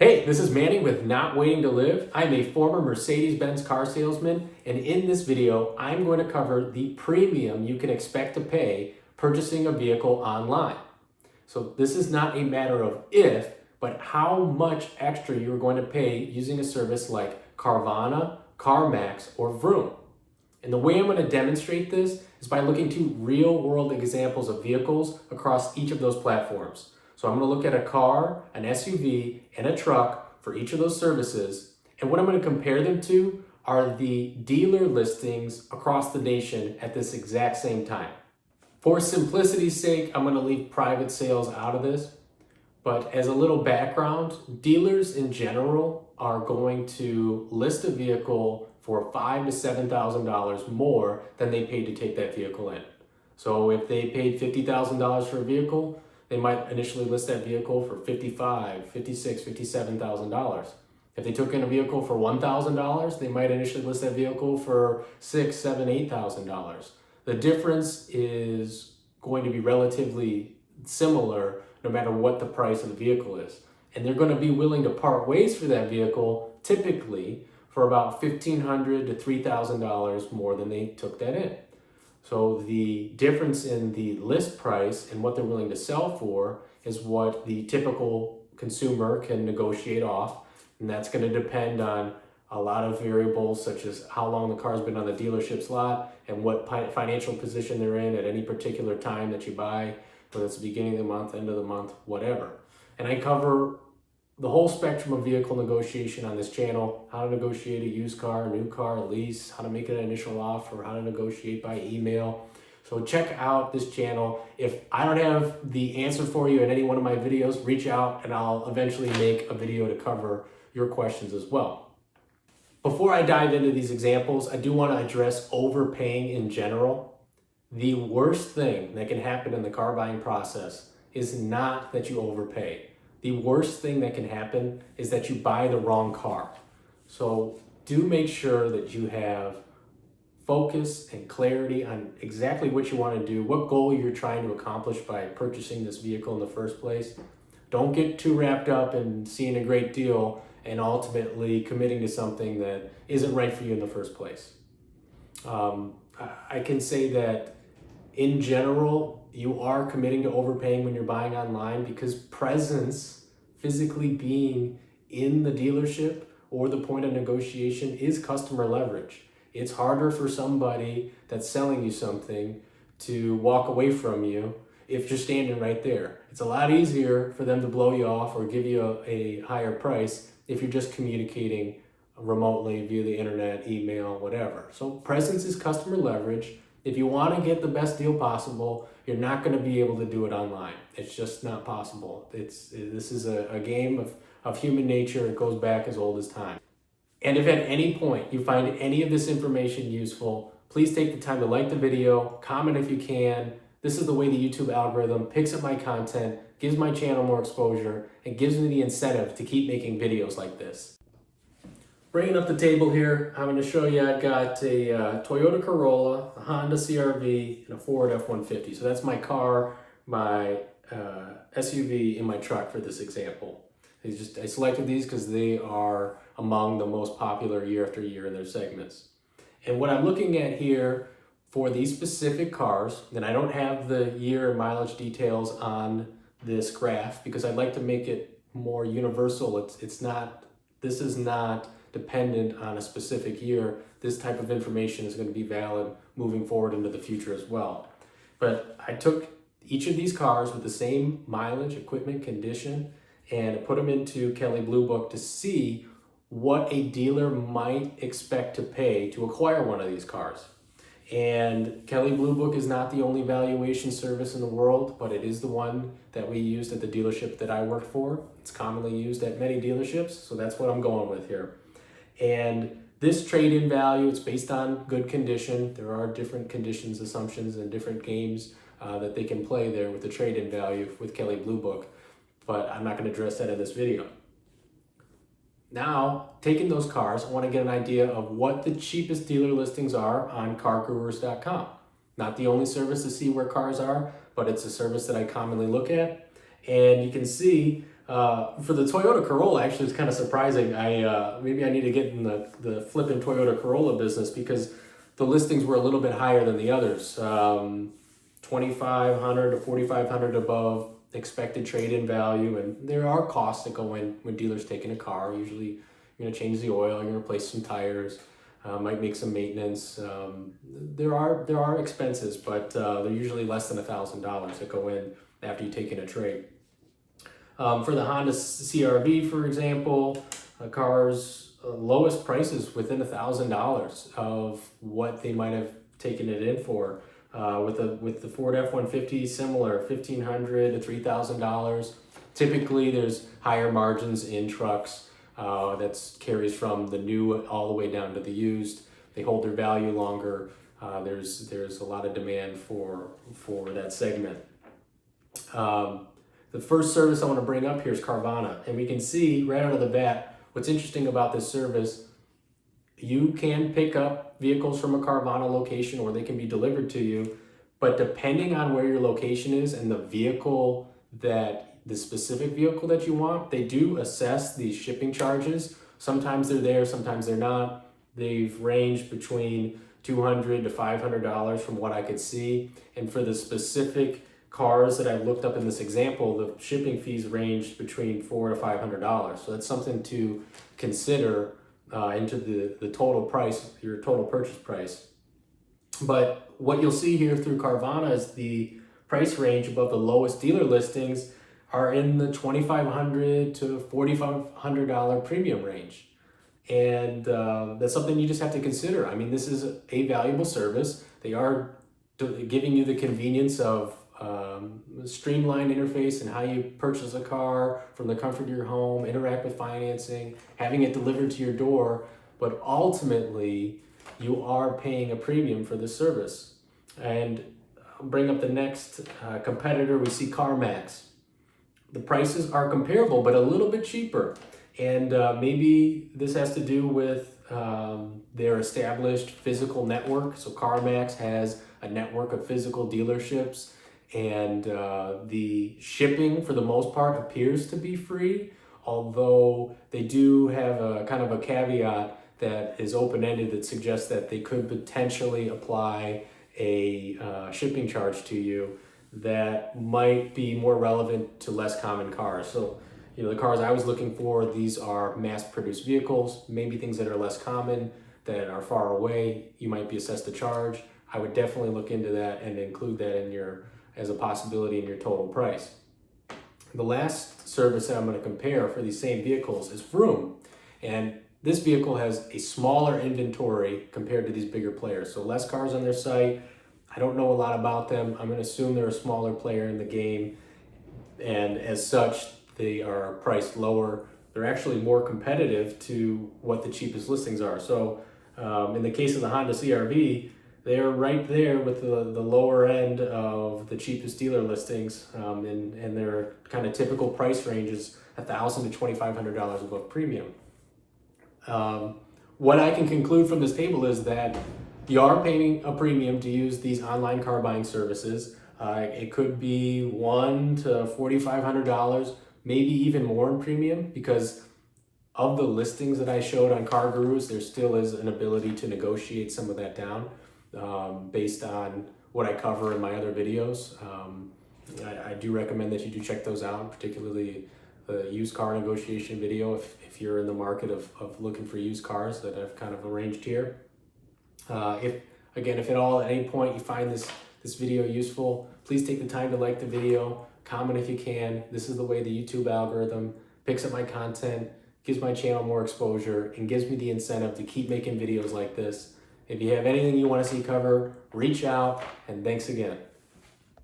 Hey, this is Manny with Not Waiting to Live. I'm a former Mercedes-Benz car salesman, and in this video, I'm going to cover the premium you can expect to pay purchasing a vehicle online. So this is not a matter of if, but how much extra you're going to pay using a service like Carvana, CarMax, or Vroom. And the way I'm going to demonstrate this is by looking to real-world examples of vehicles across each of those platforms. So I'm going to look at a car, an SUV, and a truck for each of those services. And what I'm going to compare them to are the dealer listings across the nation at this exact same time. For simplicity's sake, I'm going to leave private sales out of this. But as a little background, dealers in general are going to list a vehicle for $5,000 to $7,000 more than they paid to take that vehicle in. So if they paid $50,000 for a vehicle, they might initially list that vehicle for $55,000, $56,000, $57,000. If they took in a vehicle for $1,000, they might initially list that vehicle for $6,000, $7,000, $8,000. The difference is going to be relatively similar no matter what the price of the vehicle is. And they're going to be willing to part ways for that vehicle, typically for about $1,500 to $3,000 more than they took that in. So the difference in the list price and what they're willing to sell for is what the typical consumer can negotiate off. And that's going to depend on a lot of variables, such as how long the car's been on the dealership's lot and what financial position they're in at any particular time that you buy, whether it's the beginning of the month, end of the month, whatever. And I cover the whole spectrum of vehicle negotiation on this channel: how to negotiate a used car, a new car, a lease, how to make an initial offer, how to negotiate by email. So check out this channel. If I don't have the answer for you in any one of my videos, reach out and I'll eventually make a video to cover your questions as well. Before I dive into these examples, I do want to address overpaying in general. The worst thing that can happen in the car buying process is not that you overpay. The worst thing that can happen is that you buy the wrong car. So do make sure that you have focus and clarity on exactly what you want to do, what goal you're trying to accomplish by purchasing this vehicle in the first place. Don't get too wrapped up in seeing a great deal and ultimately committing to something that isn't right for you in the first place. I can say that in general, you are committing to overpaying when you're buying online because presence, physically being in the dealership or the point of negotiation, is customer leverage. It's harder for somebody that's selling you something to walk away from you if you're standing right there. It's a lot easier for them to blow you off or give you a higher price if you're just communicating remotely via the internet, email, whatever. So presence is customer leverage. If you want to get the best deal possible, you're not going to be able to do it online. It's just not possible. This is a game of human nature. It goes back as old as time. And if at any point you find any of this information useful, please take the time to like the video, comment if you can. This is the way the YouTube algorithm picks up my content, gives my channel more exposure, and gives me the incentive to keep making videos like this. Bringing up the table here, I'm going to show you I've got a Toyota Corolla, a Honda CR-V, and a Ford F-150. So that's my car, my SUV, and my truck for this example. I selected these because they are among the most popular year after year in their segments. And what I'm looking at here for these specific cars, and I don't have the year and mileage details on this graph because I'd like to make it more universal. This is not dependent on a specific year. This type of information is going to be valid moving forward into the future as well. But I took each of these cars with the same mileage, equipment, condition, and put them into Kelley Blue Book to see what a dealer might expect to pay to acquire one of these cars. And Kelley Blue Book is not the only valuation service in the world, but it is the one that we used at the dealership that I worked for. It's commonly used at many dealerships, so that's what I'm going with here. And this trade-in value, it's based on good condition. There are different conditions, assumptions, and different games that they can play there with the trade-in value with Kelley Blue Book, but I'm not going to address that in this video. Now, taking those cars, I want to get an idea of what the cheapest dealer listings are on CarGurus.com. Not the only service to see where cars are, but it's a service that I commonly look at. And you can see For the Toyota Corolla, actually, it's kind of surprising. Maybe I need to get in the flipping Toyota Corolla business because the listings were a little bit higher than the others. 2,500 to 4,500 above expected trade-in value, and there are costs that go in when dealers taking a car. Usually, you're going to change the oil, you're going to replace some tires, might make some maintenance. There are expenses, but they're usually less than $1,000 that go in after you take in a trade. For the Honda CR-V, for example, cars lowest prices within $1,000 of what they might have taken it in for. With the Ford F-150, similar, $1,500 to $3,000. Typically, there's higher margins in trucks. That carries from the new all the way down to the used. They hold their value longer. There's a lot of demand for that segment. The first service I want to bring up here is Carvana, and we can see right out of the bat what's interesting about this service. You can pick up vehicles from a Carvana location or they can be delivered to you, but depending on where your location is and the specific vehicle that you want, they do assess these shipping charges. Sometimes they're there, sometimes they're not. They've ranged between $200 to $500 from what I could see. And for the specific cars that I looked up in this example, the shipping fees ranged between $400 to $500. So that's something to consider into the total price, your total purchase price. But what you'll see here through Carvana is the price range above the lowest dealer listings are in the $2,500 to $4,500 premium range. And that's something you just have to consider. I mean, this is a valuable service. They are giving you the convenience of streamlined interface and how you purchase a car from the comfort of your home, interact with financing, having it delivered to your door, but ultimately you are paying a premium for this service. And I'll bring up the next competitor, we see CarMax. The prices are comparable, but a little bit cheaper. And maybe this has to do with their established physical network. So CarMax has a network of physical dealerships, and the shipping for the most part appears to be free, although they do have a kind of a caveat that is open-ended that suggests that they could potentially apply a shipping charge to you that might be more relevant to less common cars. So, the cars I was looking for, these are mass-produced vehicles, maybe things that are less common, that are far away, you might be assessed a charge. I would definitely look into that and include that as a possibility in your total price. The last service that I'm going to compare for these same vehicles is Vroom. And this vehicle has a smaller inventory compared to these bigger players. So less cars on their site. I don't know a lot about them. I'm going to assume they're a smaller player in the game. And as such, they are priced lower. They're actually more competitive to what the cheapest listings are. So in the case of the Honda CR-V, they're right there with the lower end of the cheapest dealer listings, and their kind of typical price range is $1,000 to $2,500 above premium. What I can conclude from this table is that you are paying a premium to use these online car buying services. It could be $1,000 to $4,500, maybe even more in premium, because of the listings that I showed on CarGurus, there still is an ability to negotiate some of that down based on what I cover in my other videos. I do recommend that you do check those out, particularly the used car negotiation video if you're in the market of looking for used cars that I've kind of arranged here. If at all at any point you find this video useful, please take the time to like the video, comment if you can. This is the way the YouTube algorithm picks up my content, gives my channel more exposure, and gives me the incentive to keep making videos like this. If you have anything you want to see covered, reach out, and thanks again.